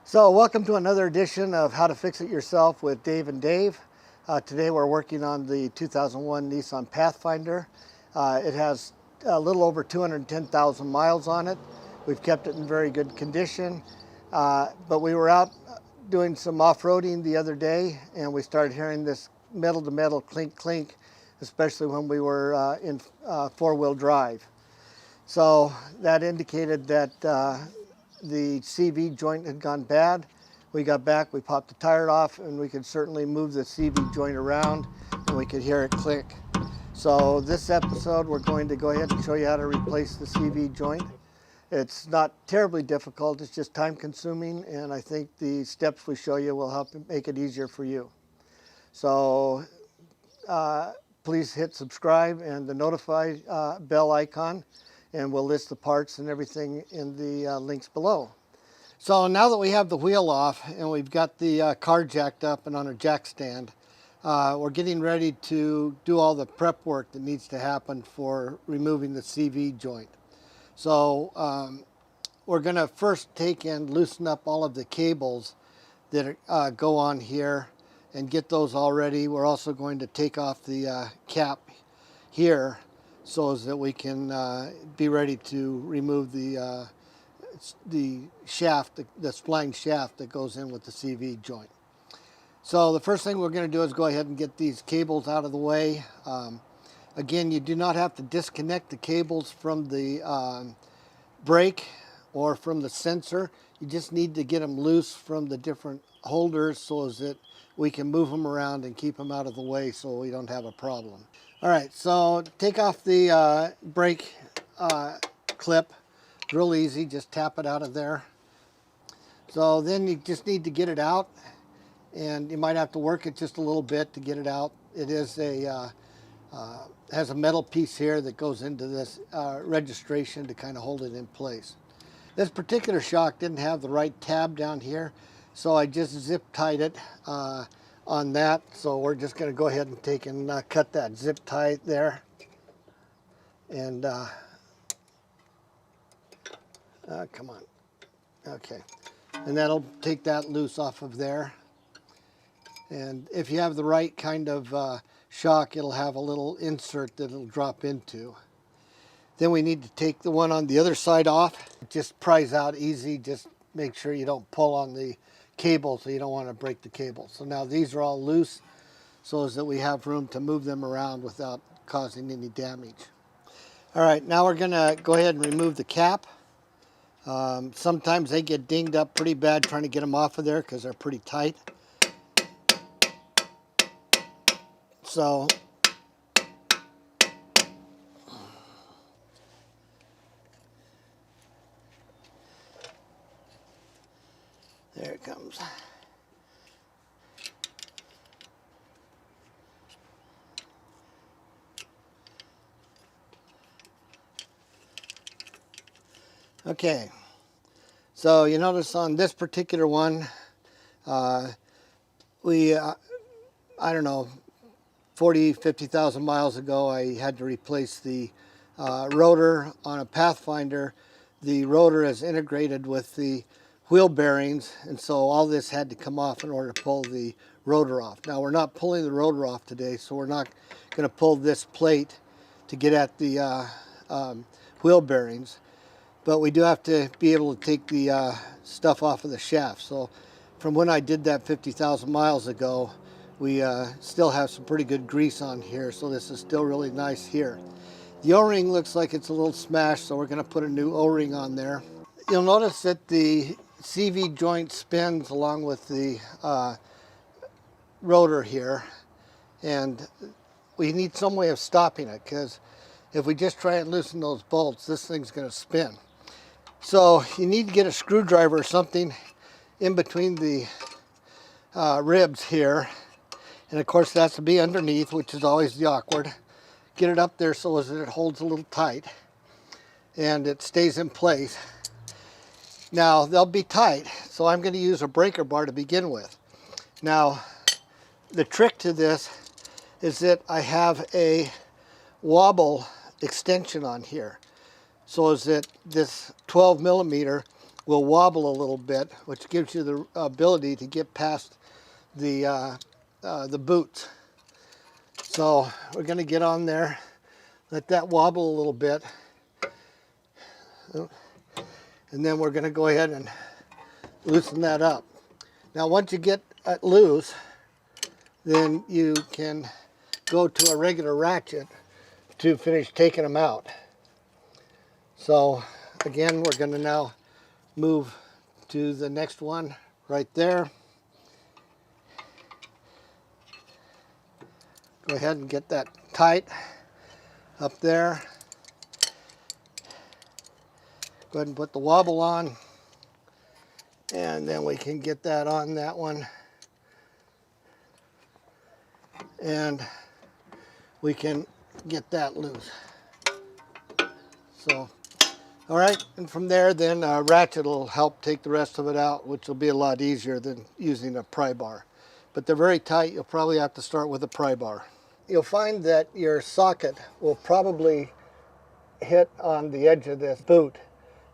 So welcome to another edition of How to Fix It Yourself with Dave and Dave. Today we're working on the 2001 Nissan Pathfinder. It has a little over 210,000 miles on it. We've kept it in very good condition, but we were out doing some off-roading the other day and we started hearing this metal-to-metal clink-clink, especially when we were in four-wheel drive. So that indicated that the CV joint had gone bad. We got back, we popped the tire off, and we could certainly move the CV joint around and we could hear it click. So this episode we're going to go ahead and show you how to replace the CV joint. It's not terribly difficult, it's just time consuming, and I think the steps we show you will help make it easier for you. So please hit subscribe and the notify bell icon, and we'll list the parts and everything in the links below. So now that we have the wheel off and we've got the car jacked up and on a jack stand, we're getting ready to do all the prep work that needs to happen for removing the CV joint. So we're going to first take and loosen up all of the cables that go on here and get those all ready. We're also going to take off the cap here so that we can be ready to remove the shaft, the spline shaft that goes in with the CV joint. So the first thing we're going to do is go ahead and get these cables out of the way. Again, you do not have to disconnect the cables from the brake or from the sensor. You just need to get them loose from the different holders so that we can move them around and keep them out of the way so we don't have a problem. All right, so take off the brake clip. Real easy, just tap it out of there. So then you just need to get it out, and you might have to work it just a little bit to get it out. It is has a metal piece here that goes into this registration to kind of hold it in place. This particular shock didn't have the right tab down here, so I just zip tied it on that. So we're just going to go ahead and take and cut that zip tie there, and come on, okay, and that'll take that loose off of there. And if you have the right kind of shock, it'll have a little insert that it'll drop into. Then we need to take the one on the other side off. It just pries out easy. Just make sure you don't pull on the cable, so you don't want to break the cable. So now these are all loose so as that we have room to move them around without causing any damage. All right, now we're going to go ahead and remove the cap. Sometimes they get dinged up pretty bad trying to get them off of there because they're pretty tight. So there it comes. Okay, so you notice on this particular one, I don't know, 50,000 miles ago, I had to replace the rotor on a Pathfinder. The rotor is integrated with the wheel bearings, and so all this had to come off in order to pull the rotor off. Now we're not pulling the rotor off today, so we're not going to pull this plate to get at the wheel bearings, but we do have to be able to take the stuff off of the shaft. So from when I did that 50,000 miles ago, we still have some pretty good grease on here, so this is still really nice here. The O-ring looks like it's a little smashed, so we're going to put a new O-ring on there. You'll notice that the CV joint spins along with the rotor here, and we need some way of stopping it, because if we just try and loosen those bolts, this thing's going to spin. So you need to get a screwdriver or something in between the ribs here, and of course that's to be underneath, which is always the awkward. Get it up there so that it holds a little tight and it stays in place. Now they'll be tight, so I'm going to use a breaker bar to begin with. Now the trick to this is that I have a wobble extension on here, so is that this 12 millimeter will wobble a little bit, which gives you the ability to get past the boot. So we're going to get on there, let that wobble a little bit, and then we're going to go ahead and loosen that up. Now once you get it loose, then you can go to a regular ratchet to finish taking them out. So again, we're going to now move to the next one right there. Go ahead and get that tight up there. Go ahead and put the wobble on, and then we can get that on that one, and we can get that loose. So, all right, and from there then a ratchet will help take the rest of it out, which will be a lot easier than using a pry bar. But they're very tight. You'll probably have to start with a pry bar. You'll find that your socket will probably hit on the edge of this boot,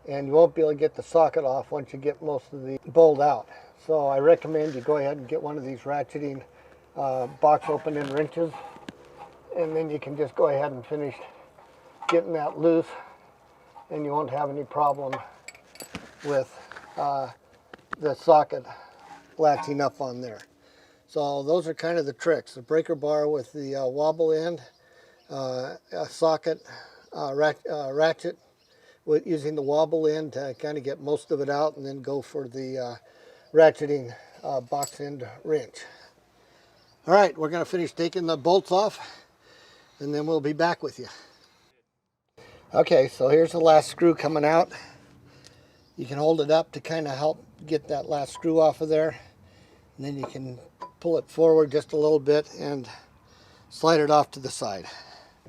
and you won't be able to get the socket off once you get most of the bolt out. So I recommend you go ahead and get one of these ratcheting box opening wrenches, and then you can just go ahead and finish getting that loose, and you won't have any problem with the socket latching up on there. So those are kind of the tricks: the breaker bar with the wobble end, a socket ratchet with using the wobble end to kind of get most of it out, and then go for the ratcheting box end wrench. All right, we're going to finish taking the bolts off, and then we'll be back with you. Okay, so here's the last screw coming out. You can hold it up to kind of help get that last screw off of there, and then you can pull it forward just a little bit and slide it off to the side.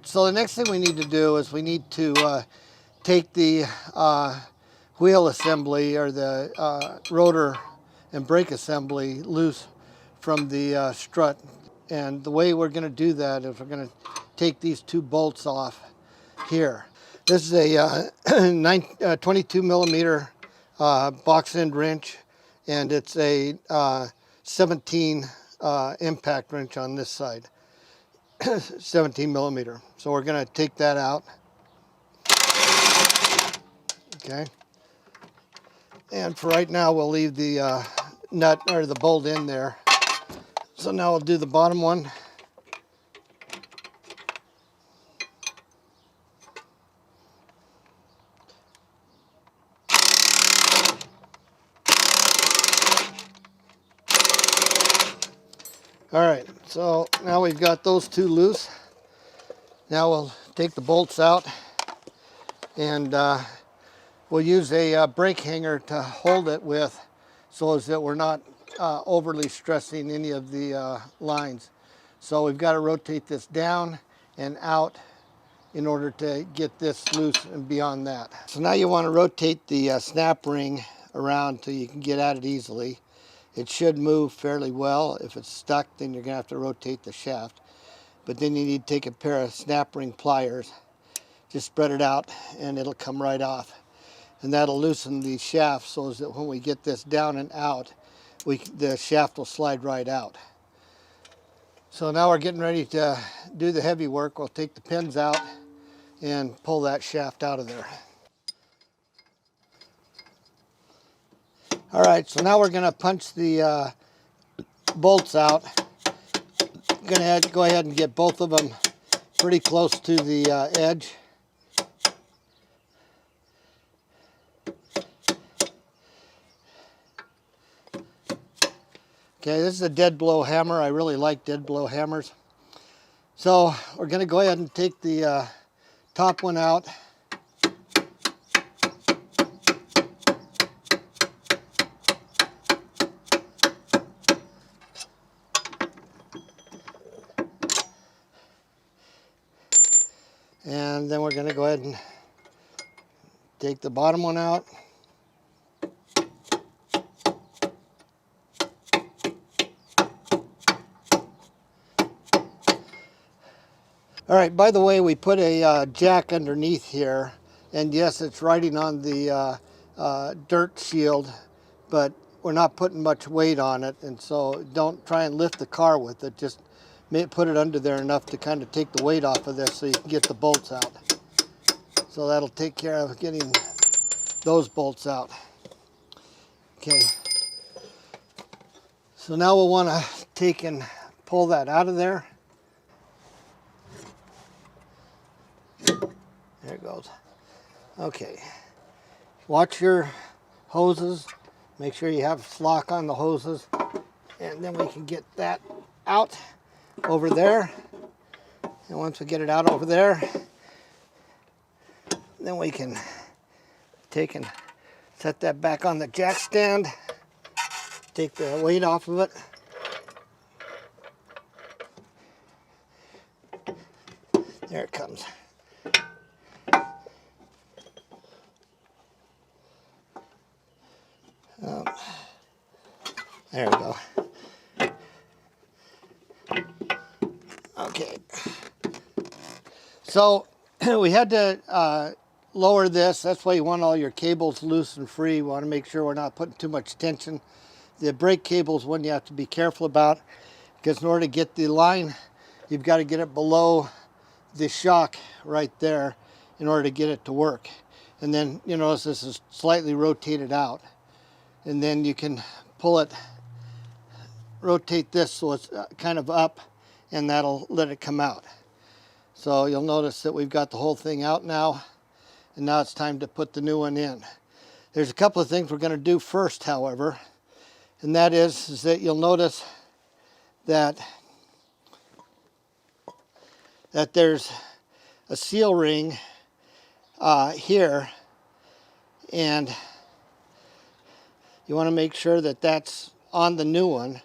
So the next thing we need to do is we need to take the wheel assembly, or the rotor and brake assembly, loose from the strut. And the way we're going to do that is we're going to take these two bolts off here. This is a 22 millimeter box end wrench, and it's a 17 impact wrench on this side, 17 millimeter. So we're going to take that out. Okay. And for right now, we'll leave the nut or the bolt in there. So now we'll do the bottom one. All right, so now we've got those two loose. Now we'll take the bolts out, and we'll use a brake hanger to hold it with, so as that we're not overly stressing any of the lines. So we've got to rotate this down and out in order to get this loose and beyond that. So now you want to rotate the snap ring around till you can get at it easily. It should move fairly well. If it's stuck, then you're going to have to rotate the shaft. But then you need to take a pair of snap ring pliers, just spread it out, and it'll come right off. And that'll loosen the shaft so that when we get this down and out, the shaft will slide right out. So now we're getting ready to do the heavy work. We'll take the pins out and pull that shaft out of there. All right, so now we're going to punch the bolts out. Going to go ahead and get both of them pretty close to the edge. Okay, this is a dead blow hammer. I really like dead blow hammers. So we're going to go ahead and take the top one out. And then we're going to go ahead and take the bottom one out. All right, by the way, we put a jack underneath here, and yes, it's riding on the dirt shield, but we're not putting much weight on it, and so don't try and lift the car with it. Just put it under there enough to kind of take the weight off of this so you can get the bolts out. So that'll take care of getting those bolts out. Okay, so now we'll want to take and pull that out of there. There it goes. Okay, watch your hoses. Make sure you have slack on the hoses, and then we can get that out over there. And once we get it out over there, then we can take and set that back on the jack stand. Take the weight off of it. There it comes. There we go. Okay. So we had to lower this. That's why you want all your cables loose and free. We want to make sure we're not putting too much tension. The brake cable is one you have to be careful about, because in order to get the line, you've got to get it below the shock right there in order to get it to work. And then you notice this is slightly rotated out. And then you can pull it, rotate this so it's kind of up, and that'll let it come out. So you'll notice that we've got the whole thing out now, and now it's time to put the new one in. There's a couple of things we're going to do first, however, and that is that you'll notice that there's a seal ring here, and you want to make sure that that's on the new one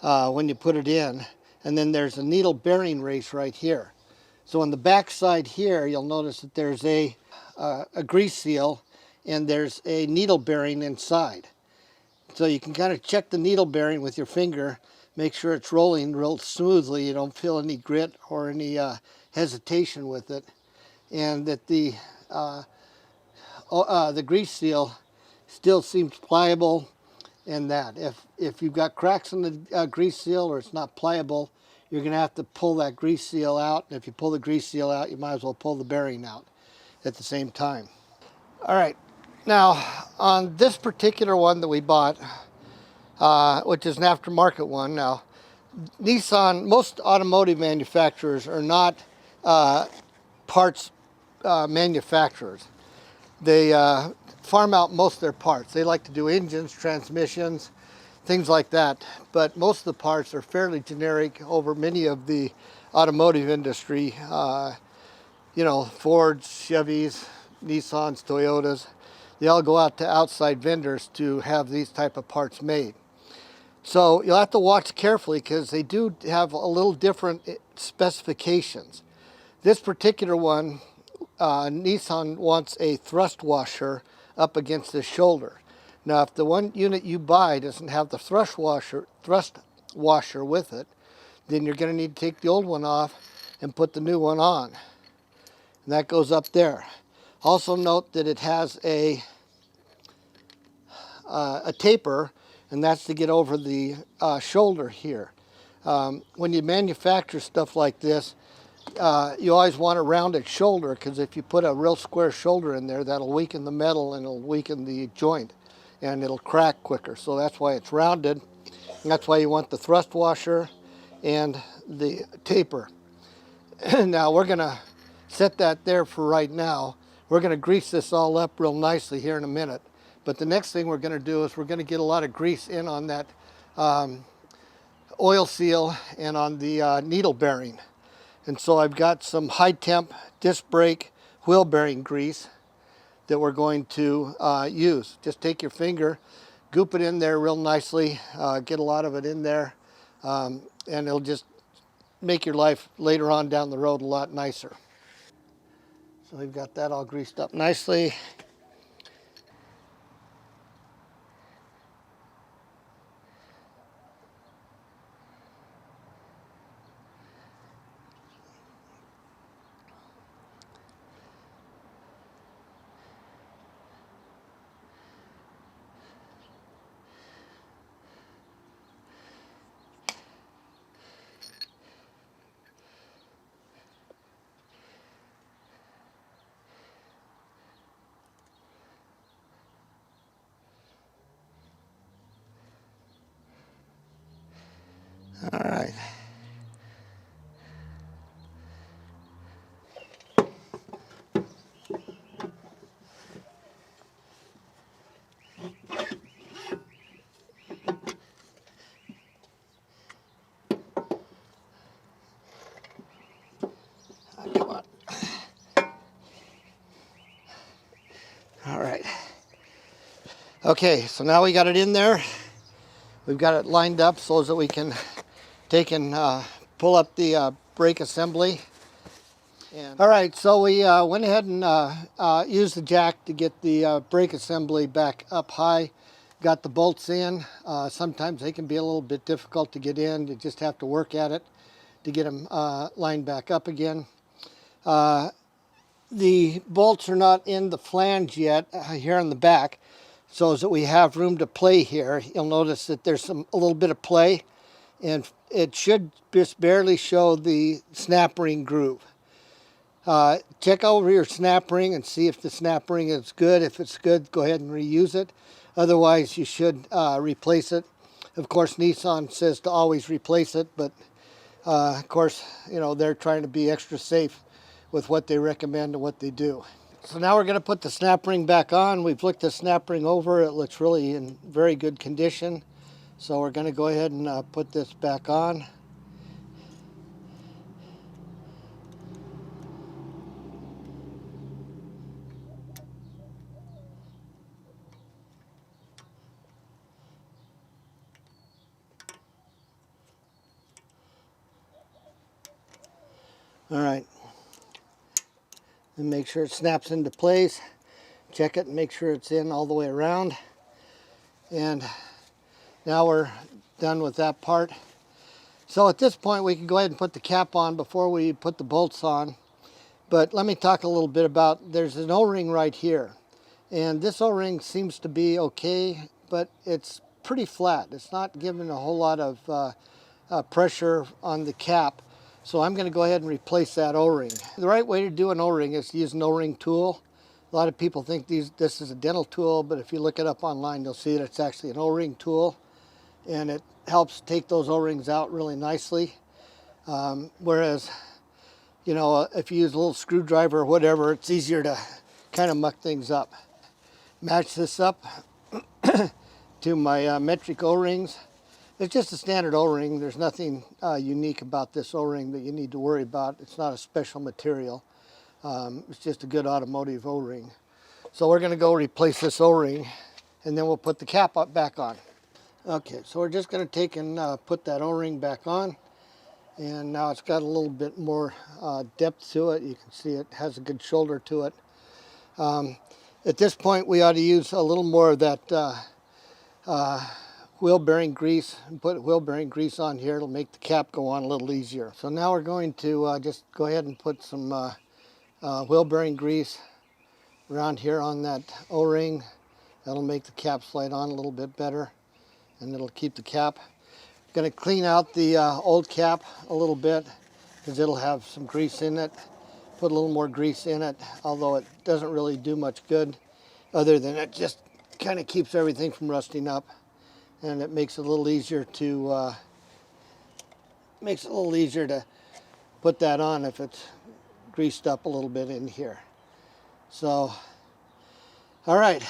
when you put it in. And then there's a needle bearing race right here. So on the back side here, you'll notice that there's a grease seal, and there's a needle bearing inside. So you can kind of check the needle bearing with your finger, make sure it's rolling real smoothly, you don't feel any grit or any hesitation with it, and that the grease seal still seems pliable. And that if you've got cracks in the grease seal, or it's not pliable, you're going to have to pull that grease seal out. And if you pull the grease seal out, you might as well pull the bearing out at the same time. All right, now on this particular one that we bought, which is an aftermarket one. Now, Nissan, most automotive manufacturers are not parts manufacturers. They farm out most of their parts. They like to do engines, transmissions, things like that. But most of the parts are fairly generic over many of the automotive industry. You know, Fords, Chevys, Nissans, Toyotas. They all go out to outside vendors to have these type of parts made. So you'll have to watch carefully, because they do have a little different specifications. This particular one, Nissan wants a thrust washer up against the shoulder. Now, if the one unit you buy doesn't have the thrust washer with it, then you're going to need to take the old one off and put the new one on. And that goes up there. Also note that it has a taper, and that's to get over the shoulder here. When you manufacture stuff like this, you always want a rounded shoulder, because if you put a real square shoulder in there, that'll weaken the metal and it'll weaken the joint, and it'll crack quicker. So that's why it's rounded, and that's why you want the thrust washer and the taper. Now we're going to set that there for right now. We're going to grease this all up real nicely here in a minute. But the next thing we're going to do is we're going to get a lot of grease in on that oil seal and on the needle bearing. And so I've got some high temp disc brake wheel bearing grease that we're going to use. Just take your finger, goop it in there real nicely, get a lot of it in there, and it'll just make your life later on down the road a lot nicer. So we've got that all greased up nicely. All right. Come on. All right. Okay, so now we got it in there. We've got it lined up so that we can take and pull up the brake assembly. All right, so we went ahead and used the jack to get the brake assembly back up high. Got the bolts in. Sometimes they can be a little bit difficult to get in. You just have to work at it to get them lined back up again. The bolts are not in the flange yet here on the back, so that we have room to play here. You'll notice that there's a little bit of play, and it should just barely show the snap ring groove. Check over your snap ring and see if the snap ring is good. If it's good, go ahead and reuse it. Otherwise, you should replace it. Of course, Nissan says to always replace it, but of course, you know, they're trying to be extra safe with what they recommend and what they do. So now we're going to put the snap ring back on. We've looked the snap ring over. It looks really in very good condition. So we're going to go ahead and put this back on. All right. And make sure it snaps into place. Check it and make sure it's in all the way around. And now we're done with that part. So at this point we can go ahead and put the cap on before we put the bolts on. But let me talk a little bit about, there's an O-ring right here. And this O-ring seems to be okay, but it's pretty flat. It's not giving a whole lot of pressure on the cap. So I'm going to go ahead and replace that O-ring. The right way to do an O-ring is to use an O-ring tool. A lot of people think this is a dental tool, but if you look it up online, you'll see that it's actually an O-ring tool. And it helps take those O-rings out really nicely. Whereas, you know, if you use a little screwdriver or whatever, it's easier to kind of muck things up. Match this up to my metric O-rings. It's just a standard O-ring. There's nothing unique about this O-ring that you need to worry about. It's not a special material. It's just a good automotive O-ring. So we're going to go replace this O-ring, and then we'll put the cap back on. Okay, so we're just going to take and put that O-ring back on. And now it's got a little bit more depth to it. You can see it has a good shoulder to it. At this point, we ought to use a little more of that wheel bearing grease, and put wheel bearing grease on here. It'll make the cap go on a little easier. So now we're going to just go ahead and put some wheel bearing grease around here on that O-ring. That'll make the cap slide on a little bit better, and it'll keep the cap. Going to clean out the old cap a little bit because it'll have some grease in it. Put a little more grease in it, although it doesn't really do much good other than it just kind of keeps everything from rusting up. And it makes it a little easier to put that on if it's greased up a little bit in here. So, all right.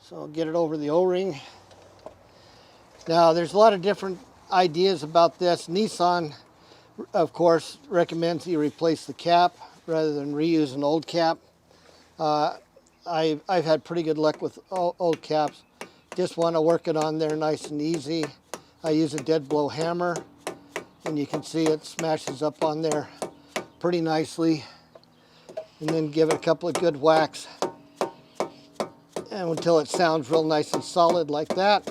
So I'll get it over the O-ring. Now there's a lot of different ideas about this. Nissan, of course, recommends you replace the cap rather than reuse an old cap. I've had pretty good luck with old caps. Just want to work it on there nice and easy. I use a dead blow hammer, and you can see it smashes up on there pretty nicely. And then give it a couple of good whacks, and until it sounds real nice and solid like that.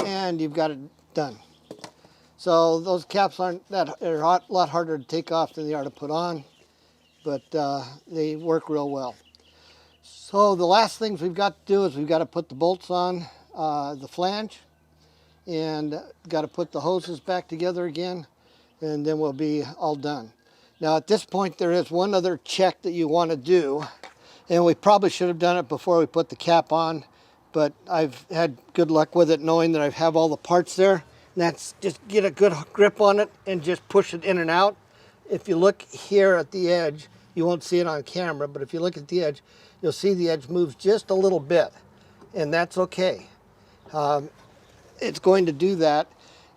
And you've got it done. So those caps are a lot harder to take off than they are to put on, but they work real well. So the last things we've got to do is we've got to put the bolts on the flange, and got to put the hoses back together again, and then we'll be all done. Now at this point there is one other check that you want to do, and we probably should have done it before we put the cap on, but I've had good luck with it knowing that I have all the parts there. And that's just get a good grip on it and just push it in and out. If you look here at the edge, you won't see it on camera, but if you look at the edge, you'll see the edge moves just a little bit, and that's okay. It's going to do that,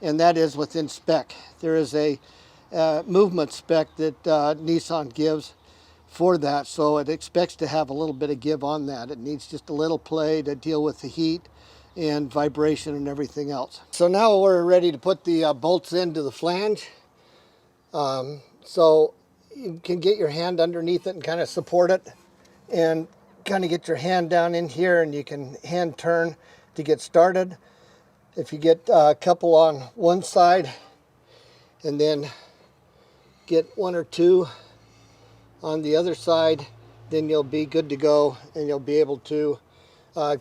and that is within spec. There is a movement spec that Nissan gives for that, so it expects to have a little bit of give on that. It needs just a little play to deal with the heat and vibration and everything else. So now we're ready to put the bolts into the flange. So you can get your hand underneath it and kind of support it, and kind of get your hand down in here, and you can hand turn to get started. If you get a couple on one side and then get one or two on the other side, then you'll be good to go, and you'll be able to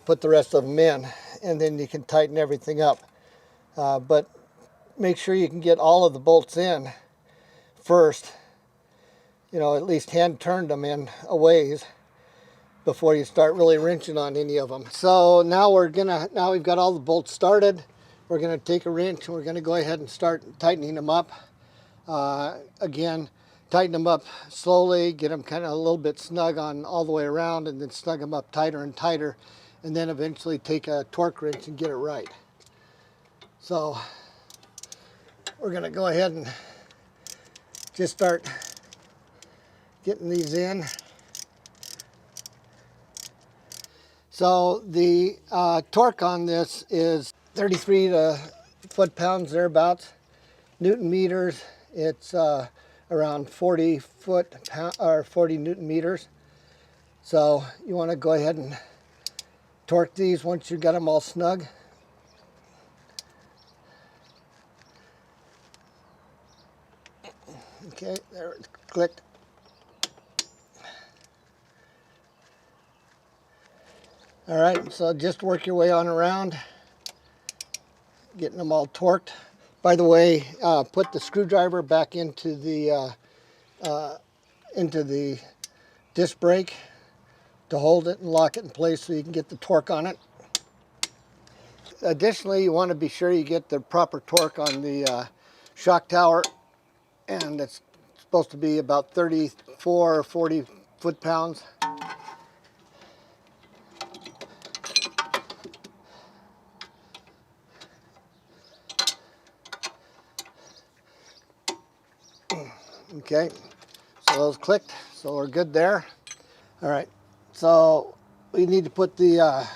put the rest of them in, and then you can tighten everything up. But make sure you can get all of the bolts in first, you know, at least hand turned them in a ways before you start really wrenching on any of them. So now we've got all the bolts started. We're gonna take a wrench and we're gonna go ahead and start tightening them up. Again, tighten them up slowly, get them kind of a little bit snug on all the way around, and then snug them up tighter and tighter, and then eventually take a torque wrench and get it right. So we're gonna go ahead and just start getting these in. So the torque on this is 33 foot-pounds thereabouts. Newton meters, it's around 40 Newton meters. So you want to go ahead and torque these once you've got them all snug. Okay, there it's clicked. All right, so just work your way on around, getting them all torqued. By the way, put the screwdriver back into the disc brake to hold it and lock it in place so you can get the torque on it. Additionally, you want to be sure you get the proper torque on the shock tower, and it's supposed to be about 34 or 40 foot-pounds. Okay, so those clicked, so we're good there. All right, so we need to put the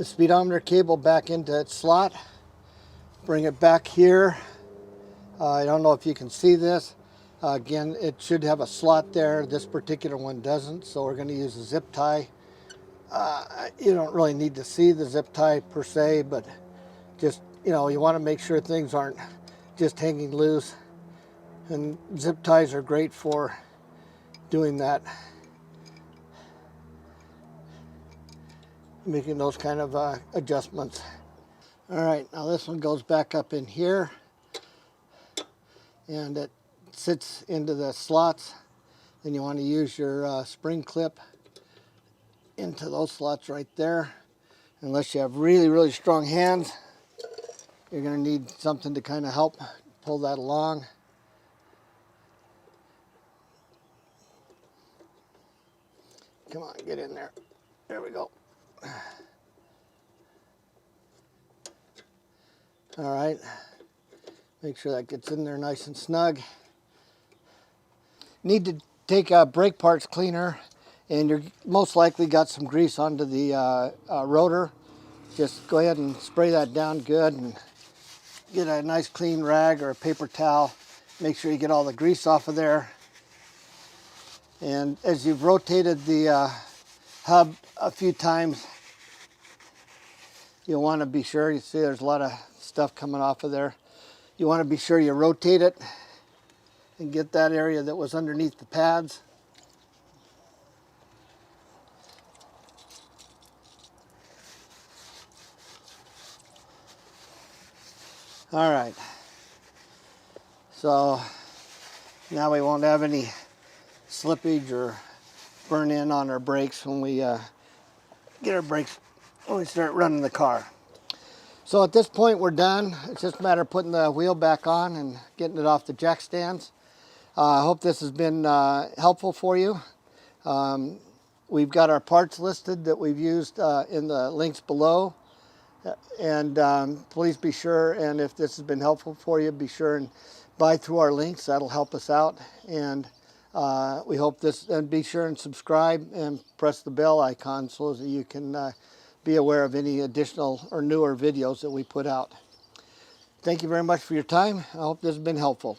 speedometer cable back into its slot. Bring it back here. I don't know if you can see this. Again, it should have a slot there. This particular one doesn't, so we're going to use a zip tie. You don't really need to see the zip tie per se, but just, you know, you want to make sure things aren't just hanging loose. And zip ties are great for doing that, making those kind of adjustments. All right, now this one goes back up in here, and it sits into the slots. Then you want to use your spring clip into those slots right there. Unless you have really, really strong hands, you're going to need something to kind of help pull that along. Come on, get in there. There we go. All right. Make sure that gets in there nice and snug. Need to take a brake parts cleaner, and you're most likely got some grease onto the rotor. Just go ahead and spray that down good, and get a nice clean rag or a paper towel. Make sure you get all the grease off of there. And as you've rotated the hub a few times, you'll want to be sure, you see there's a lot of stuff coming off of there. You want to be sure you rotate it and get that area that was underneath the pads. All right, so now we won't have any slippage or burn in on our brakes when we get our brakes when we start running the car. So at this point we're done. It's just a matter of putting the wheel back on and getting it off the jack stands. I hope this has been helpful for you. We've got our parts listed that we've used in the links below. And please be sure, and if this has been helpful for you, be sure and buy through our links. That'll help us out. And we hope this, and be sure and subscribe and press the bell icon so that you can be aware of any additional or newer videos that we put out. Thank you very much for your time. I hope this has been helpful.